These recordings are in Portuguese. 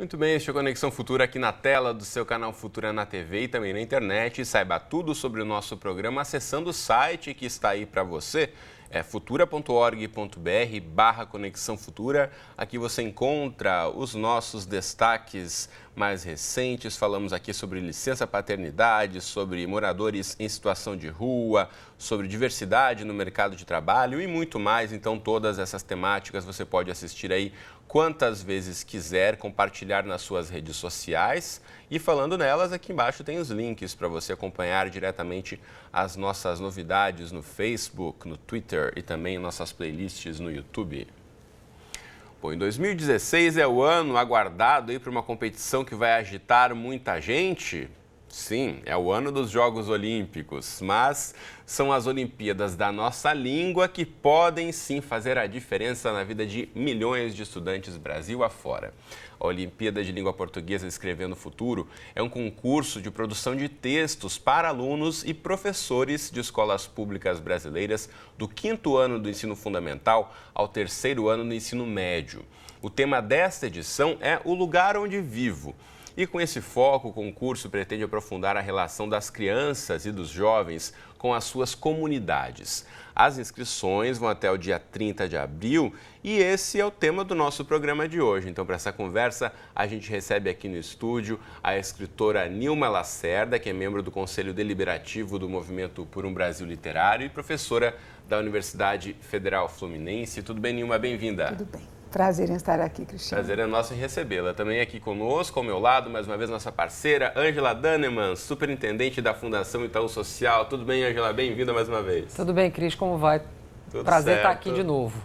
Muito bem, este é o Conexão Futura aqui na tela do seu canal Futura na TV e também na internet. Saiba tudo sobre o nosso programa acessando o site que está aí para você. É futura.org.br/Conexão Futura. Aqui você encontra os nossos destaques mais recentes. Falamos aqui sobre licença paternidade, sobre moradores em situação de rua, sobre diversidade no mercado de trabalho e muito mais. Então, todas essas temáticas você pode assistir aí quantas vezes quiser, compartilhar nas suas redes sociais. E falando nelas, aqui embaixo tem os links para você acompanhar diretamente as nossas novidades no Facebook, no Twitter e também nossas playlists no YouTube. Bom, em 2016 é o ano aguardado aí para uma competição que vai agitar muita gente. Sim, é o ano dos Jogos Olímpicos, mas são as Olimpíadas da nossa língua que podem sim fazer a diferença na vida de milhões de estudantes Brasil afora. A Olimpíada de Língua Portuguesa Escrevendo o Futuro é um concurso de produção de textos para alunos e professores de escolas públicas brasileiras do 5º ano do ensino fundamental ao 3º ano do ensino médio. O tema desta edição é O Lugar Onde Vivo. E com esse foco, o concurso pretende aprofundar a relação das crianças e dos jovens com as suas comunidades. As inscrições vão até o dia 30 de abril e esse é o tema do nosso programa de hoje. Então, para essa conversa, a gente recebe aqui no estúdio a escritora Nilma Lacerda, que é membro do Conselho Deliberativo do Movimento por um Brasil Literário e professora da Universidade Federal Fluminense. Tudo bem, Nilma? Bem-vinda. Tudo bem. Prazer em estar aqui, Cristiano. Prazer é nosso em recebê-la. Também aqui conosco, ao meu lado, mais uma vez, nossa parceira, Ângela Dannemann, superintendente da Fundação Itaú Social. Tudo bem, Ângela? Bem-vinda mais uma vez. Tudo bem, Cris, como vai? Tudo Prazer certo. estar aqui de novo.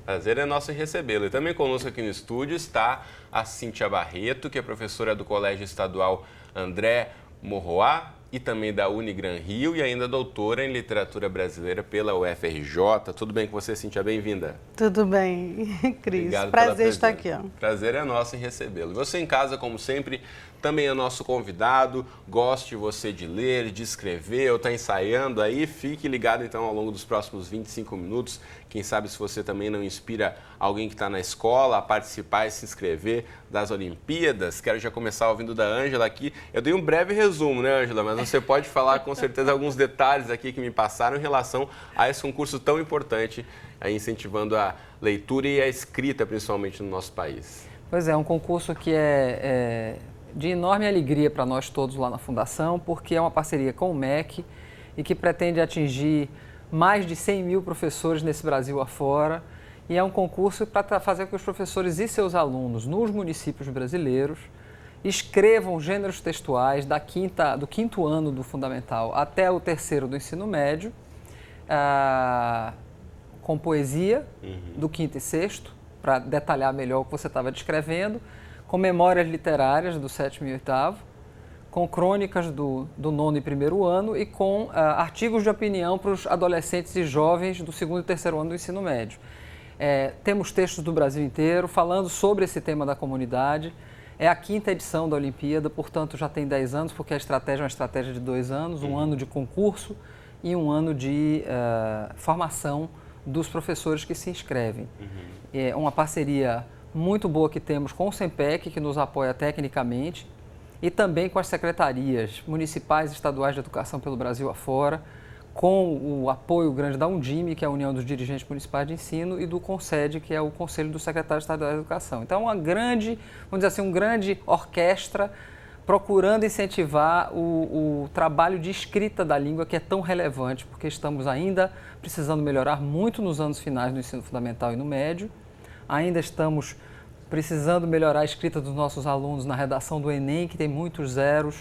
Prazer é nosso em recebê-la. E também conosco aqui no estúdio está a Cíntia Barreto, que é professora do Colégio Estadual André Morroá, e também da Unigran Rio e ainda doutora em literatura brasileira pela UFRJ. Tudo bem com você, Cíntia? Bem-vinda. Tudo bem, Cris. Obrigado Prazer estar aqui. Prazer é nosso em recebê-lo. Você em casa, como sempre, também é nosso convidado. Goste você de ler, de escrever ou está ensaiando aí, fique ligado então ao longo dos próximos 25 minutos. Quem sabe se você também não inspira alguém que está na escola a participar e se inscrever das Olimpíadas. Quero já começar ouvindo da Ângela aqui. Eu dei um breve resumo, né, Ângela? Mas você pode falar com certeza alguns detalhes aqui que me passaram em relação a esse concurso tão importante, aí incentivando a leitura e a escrita, principalmente no nosso país. Pois é, um concurso que é de enorme alegria para nós todos lá na Fundação, porque é uma parceria com o MEC e que pretende atingir mais de 100 mil professores nesse Brasil afora. E é um concurso para fazer com que os professores e seus alunos nos municípios brasileiros escrevam gêneros textuais do 5º ano do fundamental até o 3º do ensino médio, com poesia do 5º e 6º, para detalhar melhor o que você estava descrevendo, com memórias literárias do 7º e 8º, com crônicas do 9º e 1º ano e com artigos de opinião para os adolescentes e jovens do 2º e 3º ano do ensino médio. Temos textos do Brasil inteiro falando sobre esse tema da comunidade. É a 5ª edição da Olimpíada, portanto já tem 10 anos, porque a estratégia é uma estratégia de 2 anos, um ano de concurso e um ano de formação dos professores que se inscrevem. É uma parceria muito boa que temos com o SEMPEC, que nos apoia tecnicamente, e também com as secretarias municipais e estaduais de educação pelo Brasil afora, com o apoio grande da Undime, que é a União dos Dirigentes Municipais de Ensino, e do CONSED, que é o Conselho dos Secretários Estaduais de Educação. Então, uma grande, vamos dizer assim, uma grande orquestra procurando incentivar o trabalho de escrita da língua, que é tão relevante, porque estamos ainda precisando melhorar muito nos anos finais do ensino fundamental e no médio, ainda estamos precisando melhorar a escrita dos nossos alunos na redação do Enem, que tem muitos zeros,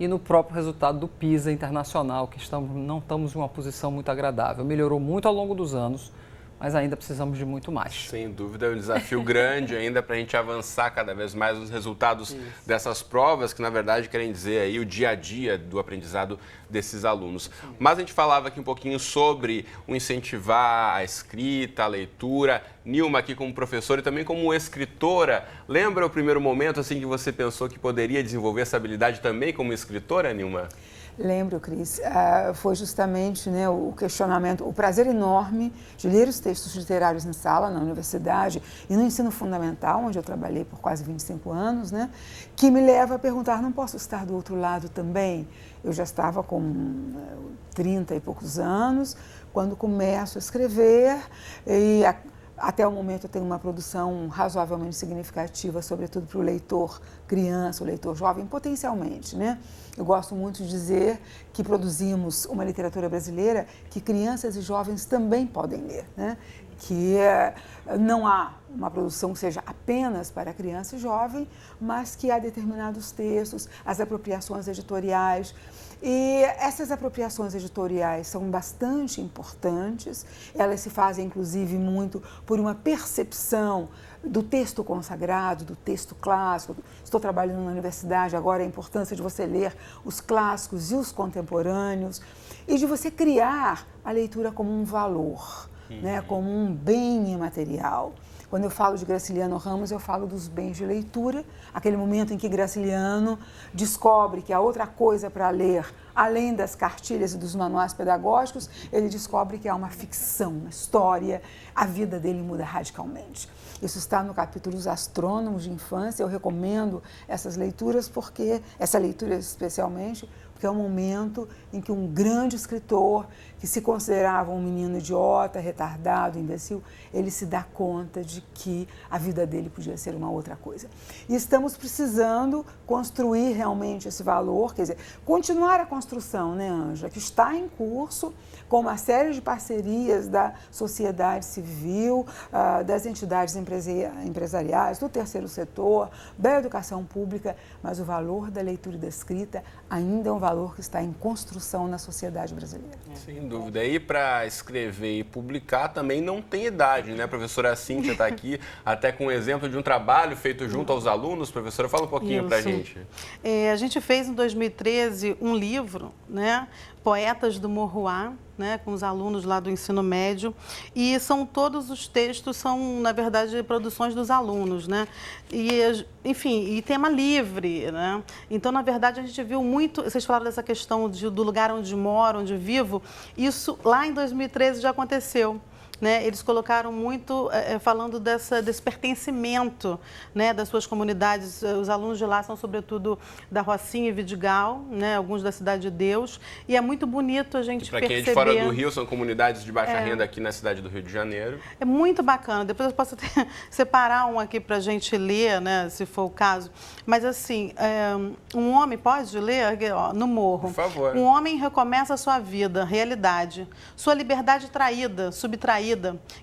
e no próprio resultado do PISA internacional, que não estamos em uma posição muito agradável. Melhorou muito ao longo dos anos, mas ainda precisamos de muito mais. Sem dúvida, é um desafio grande ainda para a gente avançar cada vez mais nos resultados dessas provas, que na verdade querem dizer aí o dia a dia do aprendizado desses alunos. Mas a gente falava aqui um pouquinho sobre o incentivar a escrita, a leitura. Nilma aqui como professora e também como escritora, lembra o primeiro momento assim que você pensou que poderia desenvolver essa habilidade também como escritora, Nilma? Lembro, Cris, foi justamente, né, o questionamento, o prazer enorme de ler os textos literários na sala, na universidade e no ensino fundamental, onde eu trabalhei por quase 25 anos, né, que me leva a perguntar, não posso estar do outro lado também? Eu já estava com 30 e poucos anos, quando começo a escrever e até o momento eu tenho uma produção razoavelmente significativa, sobretudo para o leitor criança, o leitor jovem, potencialmente, né? Eu gosto muito de dizer que produzimos uma literatura brasileira que crianças e jovens também podem ler, né? Que não há uma produção que seja apenas para criança e jovem, mas que há determinados textos, as apropriações editoriais. E essas apropriações editoriais são bastante importantes, elas se fazem inclusive muito por uma percepção do texto consagrado, do texto clássico. Estou trabalhando na universidade agora, a importância de você ler os clássicos e os contemporâneos e de você criar a leitura como um valor, né, como um bem imaterial. Quando eu falo de Graciliano Ramos, eu falo dos bens de leitura, aquele momento em que Graciliano descobre que há outra coisa para ler, além das cartilhas e dos manuais pedagógicos, ele descobre que há uma ficção, uma história, a vida dele muda radicalmente. Isso está no capítulo Os Astrônomos de Infância, eu recomendo essas leituras, essa leitura especialmente, porque é um momento em que um grande escritor, que se considerava um menino idiota, retardado, imbecil, ele se dá conta de que a vida dele podia ser uma outra coisa. E estamos precisando construir realmente esse valor, quer dizer, continuar a construção, né, Ângela, que está em curso, com uma série de parcerias da sociedade civil, das entidades empresariais, do terceiro setor, da educação pública, mas o valor da leitura e da escrita ainda é um valor que está em construção na sociedade brasileira. Sem dúvida. E para escrever e publicar também não tem idade, né? A professora Cíntia está aqui até com um exemplo de um trabalho feito junto aos alunos. Professora, fala um pouquinho para a gente. A gente fez em 2013 um livro, né? Poetas do Morroá, né, com os alunos lá do ensino médio, e todos os textos são, na verdade, produções dos alunos, né, e, enfim, e tema livre, né, então, na verdade, a gente viu muito, vocês falaram dessa questão do lugar onde moro, onde vivo, isso lá em 2013 já aconteceu. Né, eles colocaram muito, falando desse pertencimento, né, das suas comunidades. Os alunos de lá são, sobretudo, da Rocinha e Vidigal, né, alguns da Cidade de Deus. E é muito bonito a gente perceber... Para quem é de fora do Rio, são comunidades de baixa renda aqui na cidade do Rio de Janeiro. É muito bacana. Depois eu posso até separar um aqui para a gente ler, né, se for o caso. Mas, assim, um homem... Pode ler? Ó, no Morro. Por favor. Um homem recomeça a sua vida, realidade. Sua liberdade traída, subtraída.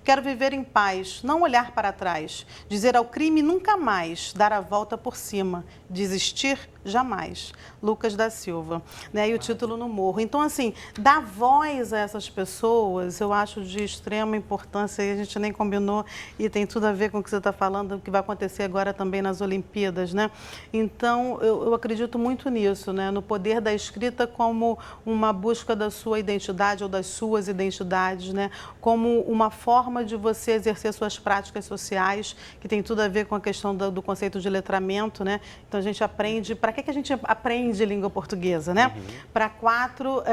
Quero viver em paz, não olhar para trás, dizer ao crime nunca mais, dar a volta por cima, desistir jamais. Lucas da Silva, né? E o título No Morro. Então, assim, dar voz a essas pessoas, eu acho de extrema importância, e a gente nem combinou, e tem tudo a ver com o que você está falando, o que vai acontecer agora também nas Olimpíadas, né? Então, eu acredito muito nisso, né? No poder da escrita como uma busca da sua identidade ou das suas identidades, né? Como uma forma de você exercer suas práticas sociais, que tem tudo a ver com a questão do conceito de letramento, né? Então, a gente aprende... Para que a gente aprende língua portuguesa, né? Para 4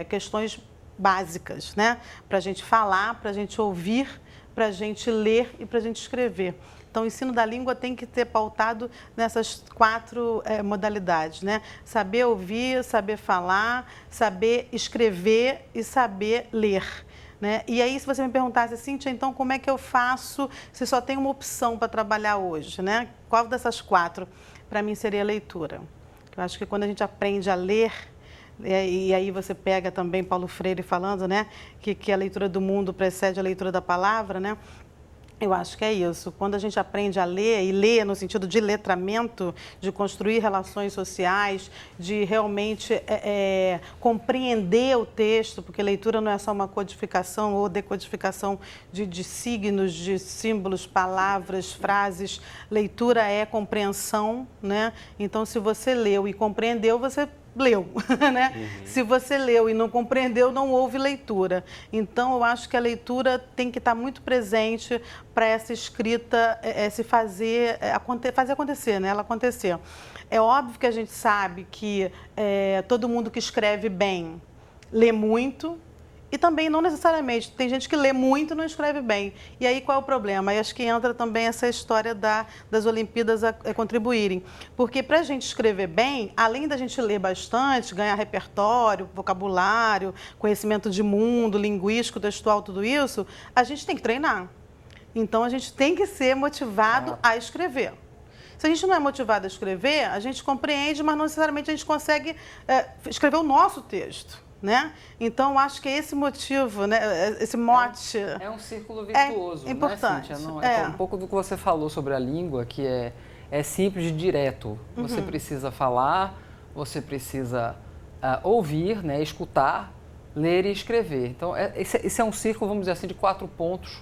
questões básicas, né? Para a gente falar, para a gente ouvir, para a gente ler e para a gente escrever. Então, o ensino da língua tem que ter pautado nessas 4 modalidades, né? Saber ouvir, saber falar, saber escrever e saber ler. Né? E aí, se você me perguntasse, Cíntia, então como é que eu faço se só tem uma opção para trabalhar hoje, né? Qual dessas 4? Para mim seria a leitura. Eu acho que quando a gente aprende a ler, e aí você pega também Paulo Freire falando, né, que a leitura do mundo precede a leitura da palavra, né? Eu acho que é isso. Quando a gente aprende a ler, e ler no sentido de letramento, de construir relações sociais, de realmente compreender o texto, porque leitura não é só uma codificação ou decodificação de signos, de símbolos, palavras, frases. Leitura é compreensão, né? Então, se você leu e compreendeu, você leu, né? Se você leu e não compreendeu, não houve leitura. Então, eu acho que a leitura tem que estar muito presente para essa escrita se fazer acontecer, né? Ela acontecer. É óbvio que a gente sabe que todo mundo que escreve bem lê muito, e também não necessariamente. Tem gente que lê muito e não escreve bem. E aí qual é o problema? Aí acho que entra também essa história das Olimpíadas a contribuírem. Porque para a gente escrever bem, além da gente ler bastante, ganhar repertório, vocabulário, conhecimento de mundo, linguístico, textual, tudo isso, a gente tem que treinar. Então a gente tem que ser motivado a escrever. Se a gente não é motivado a escrever, a gente compreende, mas não necessariamente a gente consegue escrever o nosso texto. Né? Então, acho que é esse motivo, né? Esse mote... É um círculo virtuoso, importante. Né, Cíntia? Um pouco do que você falou sobre a língua, que é simples e direto. Você precisa falar, você precisa ouvir, né? Escutar, ler e escrever. Então, esse é um círculo, vamos dizer assim, de 4 pontos,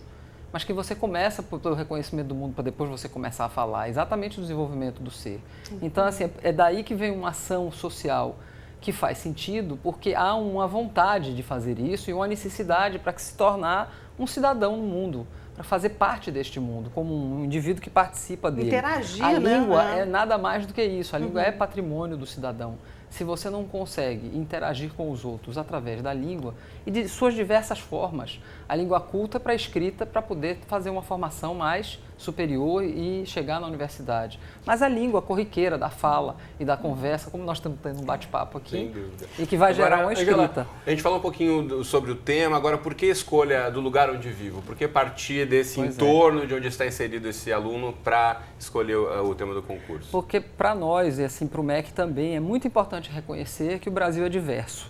mas que você começa pelo reconhecimento do mundo para depois você começar a falar. Exatamente o desenvolvimento do ser. Então, assim, é daí que vem uma ação social que faz sentido, porque há uma vontade de fazer isso e uma necessidade para se tornar um cidadão no mundo, para fazer parte deste mundo, como um indivíduo que participa dele. Interagir, A língua né? é nada mais do que isso, a língua é patrimônio do cidadão. Se você não consegue interagir com os outros através da língua e de suas diversas formas, a língua culta para a escrita, para poder fazer uma formação mais superior e chegar na universidade. Mas a língua corriqueira da fala e da conversa, como nós estamos tendo um bate-papo aqui, e que vai gerar uma escrita. A gente falou um pouquinho sobre o tema, agora por que a escolha do lugar onde vivo? Por que partir desse entorno de onde está inserido esse aluno para escolher o tema do concurso? Porque para nós, e assim para o MEC também, é muito importante reconhecer que o Brasil é diverso.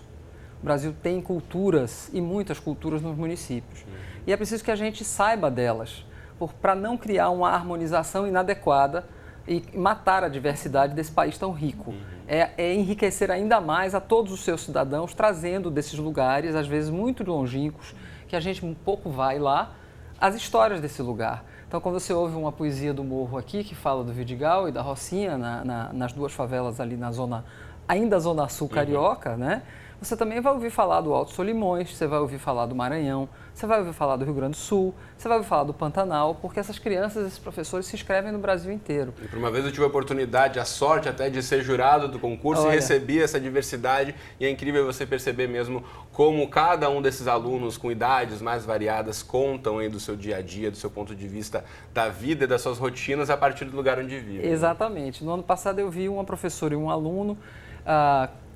O Brasil tem culturas e muitas culturas nos municípios. E é preciso que a gente saiba delas, para não criar uma harmonização inadequada e matar a diversidade desse país tão rico. É enriquecer ainda mais a todos os seus cidadãos, trazendo desses lugares, às vezes muito longínquos, que a gente um pouco vai lá, as histórias desse lugar. Então, quando você ouve uma poesia do Morro aqui, que fala do Vidigal e da Rocinha, nas 2 favelas ali na zona, ainda zona sul carioca, né? Você também vai ouvir falar do Alto Solimões, você vai ouvir falar do Maranhão, você vai ouvir falar do Rio Grande do Sul, você vai ouvir falar do Pantanal, porque essas crianças, esses professores se inscrevem no Brasil inteiro. E por uma vez eu tive a oportunidade, a sorte até de ser jurado do concurso e receber essa diversidade, e é incrível você perceber mesmo como cada um desses alunos com idades mais variadas contam aí do seu dia a dia, do seu ponto de vista da vida e das suas rotinas a partir do lugar onde vivem. Exatamente. No ano passado eu vi uma professora e um aluno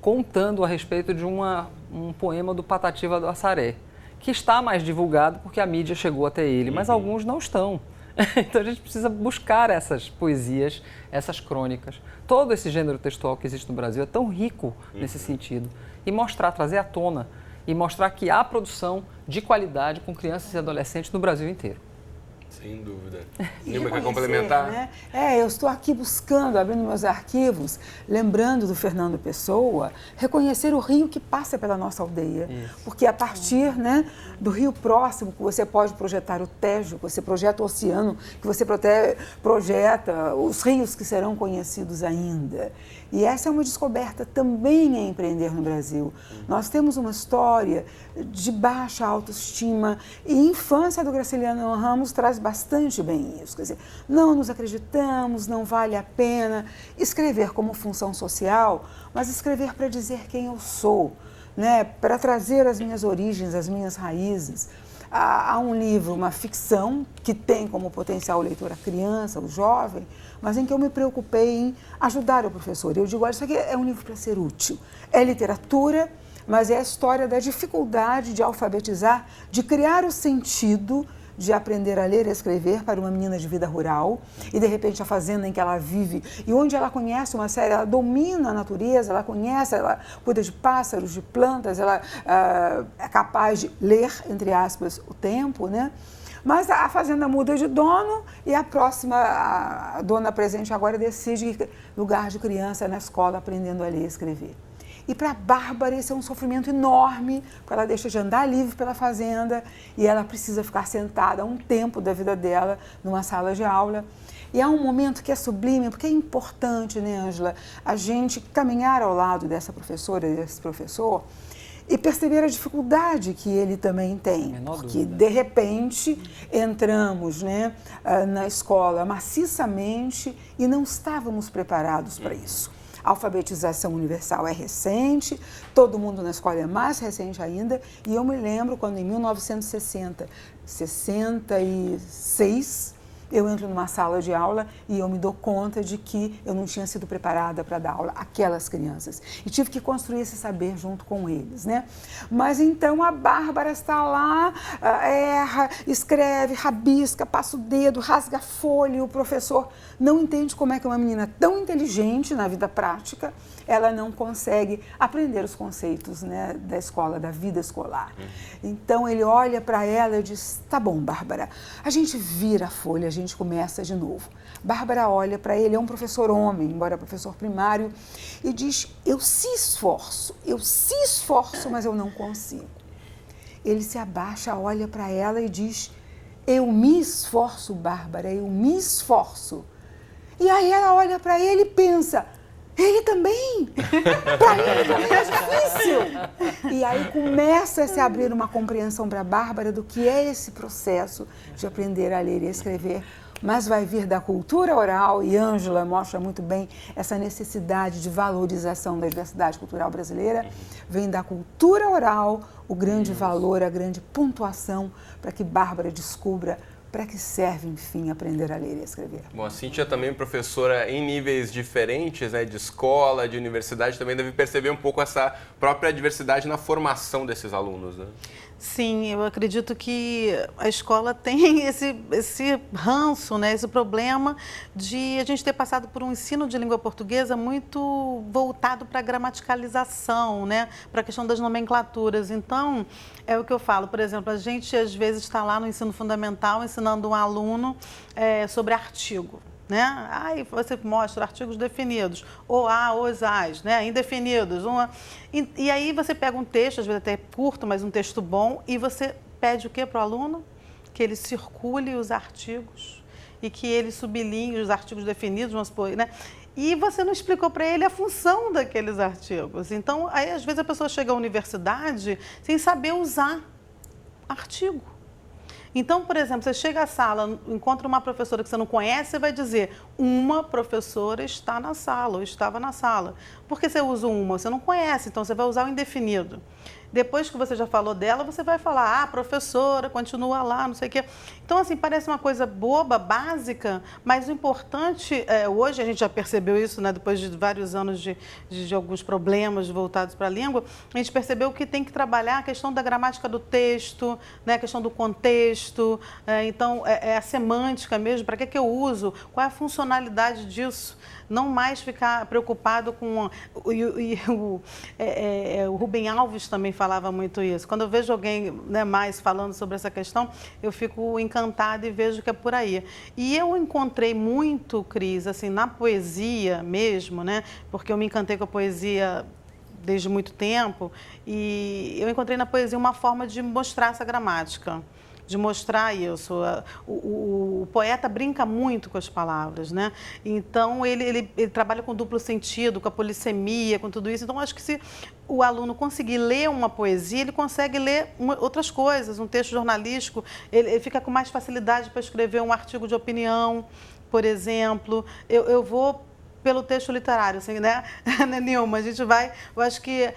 contando a respeito de um poema do Patativa do Assaré, que está mais divulgado porque a mídia chegou até ele, mas alguns não estão. Então a gente precisa buscar essas poesias, essas crônicas. Todo esse gênero textual que existe no Brasil é tão rico nesse sentido. E mostrar, trazer à tona e mostrar que há produção de qualidade com crianças e adolescentes no Brasil inteiro. Sem dúvida. Nilma, quer complementar? Né? Eu estou aqui buscando, abrindo meus arquivos, lembrando do Fernando Pessoa, reconhecer o rio que passa pela nossa aldeia. Isso. Porque a partir, né, do rio próximo, que você pode projetar o Tejo, que você projeta o oceano, que você projeta os rios que serão conhecidos ainda. E essa é uma descoberta também em empreender no Brasil. Nós temos uma história de baixa autoestima e a infância do Graciliano Ramos traz bastante bem isso. Quer dizer, não nos acreditamos, não vale a pena escrever como função social, mas escrever para dizer quem eu sou, né? Para trazer as minhas origens, as minhas raízes. Há um livro, uma ficção, que tem como potencial leitor a criança, o jovem, mas em que eu me preocupei em ajudar o professor. Eu digo, olha, isso aqui é um livro para ser útil. É literatura, mas é a história da dificuldade de alfabetizar, de criar o sentido de aprender a ler e escrever para uma menina de vida rural e, de repente, a fazenda em que ela vive e onde ela conhece uma série, ela domina a natureza, ela conhece, ela cuida de pássaros, de plantas, ela é capaz de ler, entre aspas, o tempo, né? Mas a fazenda muda de dono e a próxima, a dona presente agora decide que lugar de criança é na escola aprendendo a ler e escrever. E para a Bárbara esse é um sofrimento enorme, porque ela deixa de andar livre pela fazenda e ela precisa ficar sentada um tempo da vida dela numa sala de aula. E há um momento que é sublime, porque é importante, né, Ângela, a gente caminhar ao lado dessa professora, desse professor, e perceber a dificuldade que ele também tem. Porque, de repente, entramos, né, na escola maciçamente e não estávamos preparados para isso. A alfabetização universal é recente, todo mundo na escola é mais recente ainda, e eu me lembro quando em 1966, eu entro numa sala de aula e eu me dou conta de que eu não tinha sido preparada para dar aula àquelas crianças. E tive que construir esse saber junto com eles, né? Mas então a Bárbara está lá, erra, escreve, rabisca, passa o dedo, rasga a folha e o professor não entende como é que uma menina tão inteligente na vida prática, ela não consegue aprender os conceitos, né, da escola, da vida escolar. Então ele olha para ela e diz, tá bom, Bárbara, a gente vira a folha, a gente começa de novo. Bárbara olha para ele, é um professor homem, embora professor primário, e diz, eu se esforço, mas eu não consigo. Ele se abaixa, olha para ela e diz, eu me esforço, Bárbara, eu me esforço. E aí ela olha para ele e pensa, ele também? Para ele também é difícil. E aí começa a se abrir uma compreensão para a Bárbara do que é esse processo de aprender a ler e a escrever. Mas vai vir da cultura oral, e Ângela mostra muito bem essa necessidade de valorização da diversidade cultural brasileira. Vem da cultura oral o grande valor, a grande pontuação para que Bárbara descubra para que serve, enfim, aprender a ler e a escrever. Bom, a Cíntia também professora em níveis diferentes, né, de escola, de universidade, também deve perceber um pouco essa própria diversidade na formação desses alunos, né? Sim, eu acredito que a escola tem esse ranço, né, esse problema de a gente ter passado por um ensino de língua portuguesa muito voltado para a gramaticalização, né, para a questão das nomenclaturas. Então, é o que eu falo, por exemplo, a gente às vezes está lá no ensino fundamental ensinando um aluno sobre artigo. Né? Aí você mostra artigos definidos, o, a, os, as, né? Indefinidos. E aí você pega um texto, às vezes até curto, mas um texto bom, e você pede o quê para o aluno? Que ele circule os artigos e que ele sublinhe os artigos definidos, vamos supor, né? E você não explicou para ele a função daqueles artigos. Então, aí às vezes a pessoa chega à universidade sem saber usar artigo. Então, por exemplo, você chega à sala, encontra uma professora que você não conhece, você vai dizer, uma professora está na sala, ou estava na sala. Por que você usa uma? Você não conhece, então você vai usar o indefinido. Depois que você já falou dela, você vai falar, professora, continua lá, não sei o quê. Então, assim, parece uma coisa boba, básica, mas o importante, hoje a gente já percebeu isso, né, depois de vários anos de alguns problemas voltados para a língua, a gente percebeu que tem que trabalhar a questão da gramática do texto, né, a questão do contexto, então, a semântica mesmo, para que eu uso, qual é a funcionalidade disso? Não mais ficar preocupado com... O Rubem Alves também falava muito isso. Quando eu vejo alguém, né, mais falando sobre essa questão, eu fico encantada e vejo que é por aí. E eu encontrei muito, Cris, assim, na poesia mesmo, né? Porque eu me encantei com a poesia desde muito tempo, e eu encontrei na poesia uma forma de mostrar essa gramática, de mostrar isso. O poeta brinca muito com as palavras, né? Então, ele trabalha com duplo sentido, com a polissemia, com tudo isso. Então, acho que se o aluno conseguir ler uma poesia, ele consegue ler outras coisas, um texto jornalístico, ele fica com mais facilidade para escrever um artigo de opinião, por exemplo. Eu vou pelo texto literário, assim, né, Nilma? A gente vai, eu acho que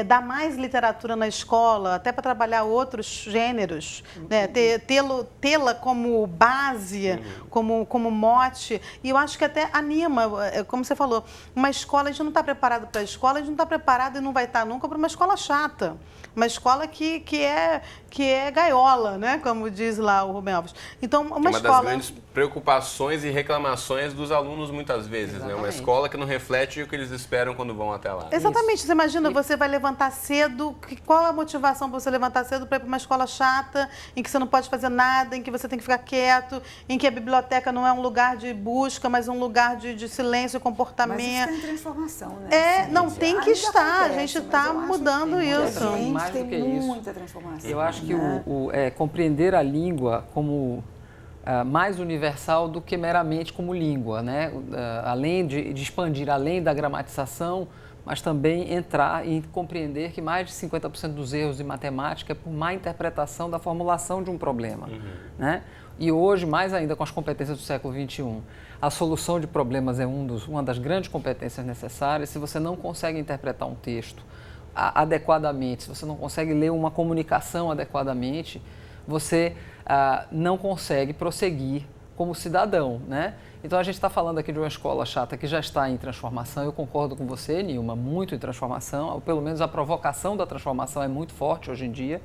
dar mais literatura na escola, até para trabalhar outros gêneros, né, tê-la como base, como mote, e eu acho que até anima, como você falou, uma escola, a gente não está preparado para a escola, a gente não está preparado e não vai estar nunca para uma escola chata, uma escola que é gaiola, né, como diz lá o Rubem Alves. Então, uma escola... preocupações e reclamações dos alunos muitas vezes, né? Uma escola que não reflete o que eles esperam quando vão até lá. Exatamente. Você imagina, você vai levantar cedo, qual a motivação para você levantar cedo para ir para uma escola chata, em que você não pode fazer nada, em que você tem que ficar quieto, em que a biblioteca não é um lugar de busca, mas um lugar de silêncio e comportamento. Mas isso está em transformação, né? Não, tem que estar. A gente está mudando isso. Mais do que isso. Muita transformação. Eu acho que compreender a língua como mais universal do que meramente como língua, né? Além de expandir além da gramatização, mas também entrar e compreender que mais de 50% dos erros de matemática é por má interpretação da formulação de um problema, né? E hoje, mais ainda com as competências do século XXI, a solução de problemas é uma das grandes competências necessárias. Se você não consegue interpretar um texto adequadamente, se você não consegue ler uma comunicação adequadamente, você não consegue prosseguir como cidadão, né? Então, a gente está falando aqui de uma escola chata que já está em transformação. Eu concordo com você, Nilma, muito em transformação. Ou pelo menos a provocação da transformação é muito forte hoje em dia.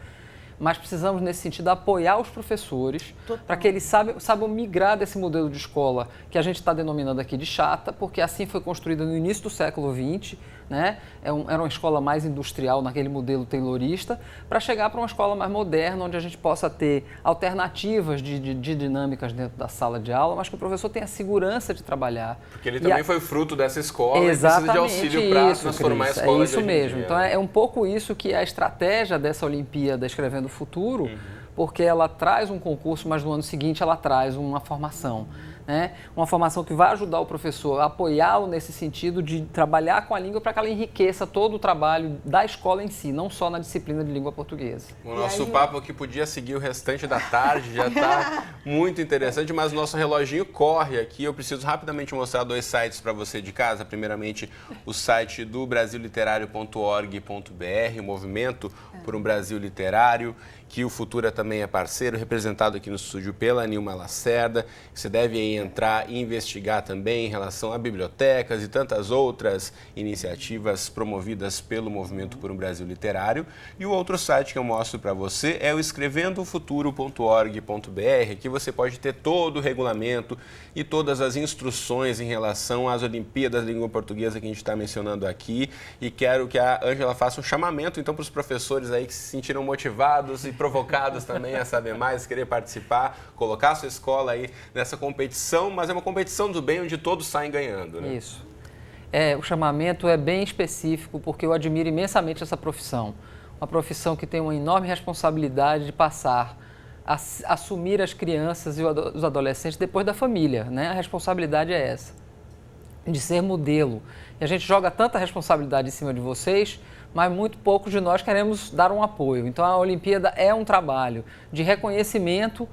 Mas precisamos, nesse sentido, apoiar os professores para que eles saibam migrar desse modelo de escola que a gente está denominando aqui de chata, porque assim foi construída no início do século XX, né? Era uma escola mais industrial naquele modelo taylorista, para chegar para uma escola mais moderna, onde a gente possa ter alternativas de dinâmicas dentro da sala de aula, mas que o professor tenha segurança de trabalhar. Porque ele também foi fruto dessa escola. Exatamente, e precisa de auxílio para transformar a escola. É isso mesmo. Então, é um pouco isso que é a estratégia dessa Olimpíada Escrevendo o Futuro, porque ela traz um concurso, mas no ano seguinte ela traz uma formação, né? Uma formação que vai ajudar o professor a apoiá-lo nesse sentido de trabalhar com a língua para que ela enriqueça todo o trabalho da escola em si, não só na disciplina de língua portuguesa. O nosso papo aqui podia seguir o restante da tarde, já está muito interessante, mas o nosso reloginho corre aqui. Eu preciso rapidamente mostrar 2 sites para você de casa. Primeiramente, o site do brasilliterário.org.br, o movimento por um Brasil literário, que o Futura também é parceiro, representado aqui no estúdio pela Nilma Lacerda. Você deve aí entrar e investigar também em relação a bibliotecas e tantas outras iniciativas promovidas pelo Movimento por um Brasil Literário. E o outro site que eu mostro para você é o escrevendofuturo.org.br. Aqui você pode ter todo o regulamento e todas as instruções em relação às Olimpíadas de Língua Portuguesa que a gente está mencionando aqui. E quero que a Ângela faça um chamamento, então, para os professores aí que se sentiram motivados e provocados também a saber mais, querer participar, colocar a sua escola aí nessa competição, mas é uma competição do bem onde todos saem ganhando, né? Isso. O chamamento é bem específico porque eu admiro imensamente essa profissão. Uma profissão que tem uma enorme responsabilidade de passar a assumir as crianças e os adolescentes depois da família, né? A responsabilidade é essa, de ser modelo. E a gente joga tanta responsabilidade em cima de vocês, mas muito poucos de nós queremos dar um apoio. Então, a Olimpíada é um trabalho de reconhecimento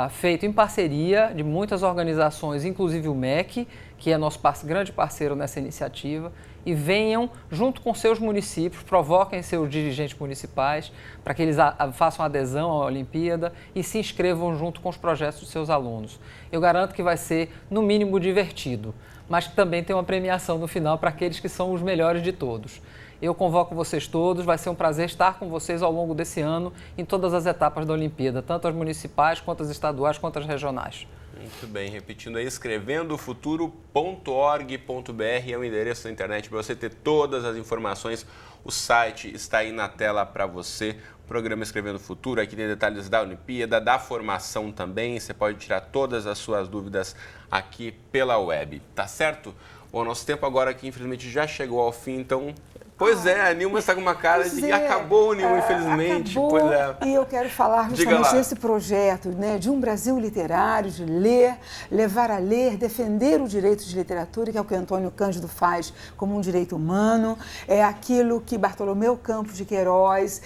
feito em parceria de muitas organizações, inclusive o MEC, que é nosso grande parceiro nessa iniciativa, e venham junto com seus municípios, provoquem seus dirigentes municipais para que eles façam adesão à Olimpíada e se inscrevam junto com os projetos dos seus alunos. Eu garanto que vai ser, no mínimo, divertido, mas que também tem uma premiação no final para aqueles que são os melhores de todos. Eu convoco vocês todos, vai ser um prazer estar com vocês ao longo desse ano em todas as etapas da Olimpíada, tanto as municipais, quanto as estaduais, quanto as regionais. Muito bem, repetindo aí, escrevendofuturo.org.br é o endereço da internet para você ter todas as informações. O site está aí na tela para você. O programa Escrevendo o Futuro, aqui tem detalhes da Olimpíada, da formação também. Você pode tirar todas as suas dúvidas aqui pela web, tá certo? Bom, nosso tempo agora aqui, infelizmente, já chegou ao fim, então... Pois a Nilma está com uma cara de acabou, Nilma, infelizmente. Acabou, pois é. E eu quero falar justamente desse projeto, né, de um Brasil literário, de ler, levar a ler, defender o direito de literatura, que é o que Antônio Cândido faz como um direito humano, é aquilo que Bartolomeu Campos de Queiroz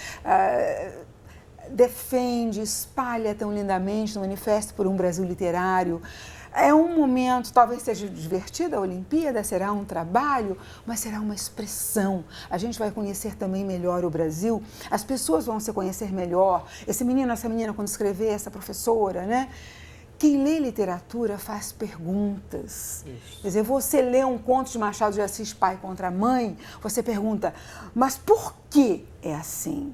defende, espalha tão lindamente no Manifesto por um Brasil Literário. É um momento, talvez seja divertido, a Olimpíada, será um trabalho, mas será uma expressão. A gente vai conhecer também melhor o Brasil, as pessoas vão se conhecer melhor. Esse menino, essa menina, quando escrever, essa professora, né? Quem lê literatura faz perguntas. Isso. Quer dizer, você lê um conto de Machado de Assis, Pai contra Mãe, você pergunta, mas por que é assim?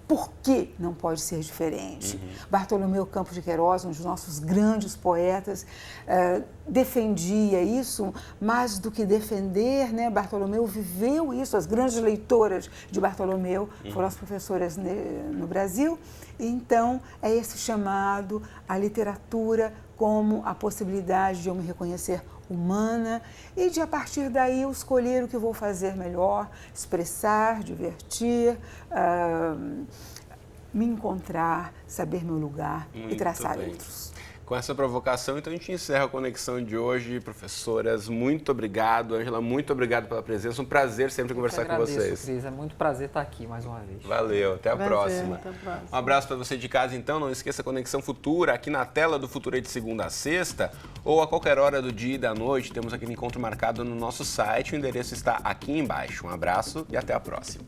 Por que não pode ser diferente? Bartolomeu Campos de Queiroz, um dos nossos grandes poetas, defendia isso, mais do que defender, né? Bartolomeu viveu isso, as grandes leitoras de Bartolomeu foram as professoras no Brasil. Então, é esse chamado à literatura como a possibilidade de eu me reconhecer humana e de, a partir daí, eu escolher o que vou fazer melhor, expressar, divertir, me encontrar, saber meu lugar e traçar outros. Com essa provocação, então, a gente encerra a conexão de hoje. Professoras, muito obrigado. Ângela, muito obrigado pela presença. Um prazer sempre conversar com vocês. Cris, é muito prazer estar aqui mais uma vez. Valeu, até a próxima. Até a próxima. Um abraço para você de casa, então. Não esqueça a Conexão Futura aqui na tela do Futura de segunda a sexta ou a qualquer hora do dia e da noite. Temos aquele encontro marcado no nosso site. O endereço está aqui embaixo. Um abraço e até a próxima.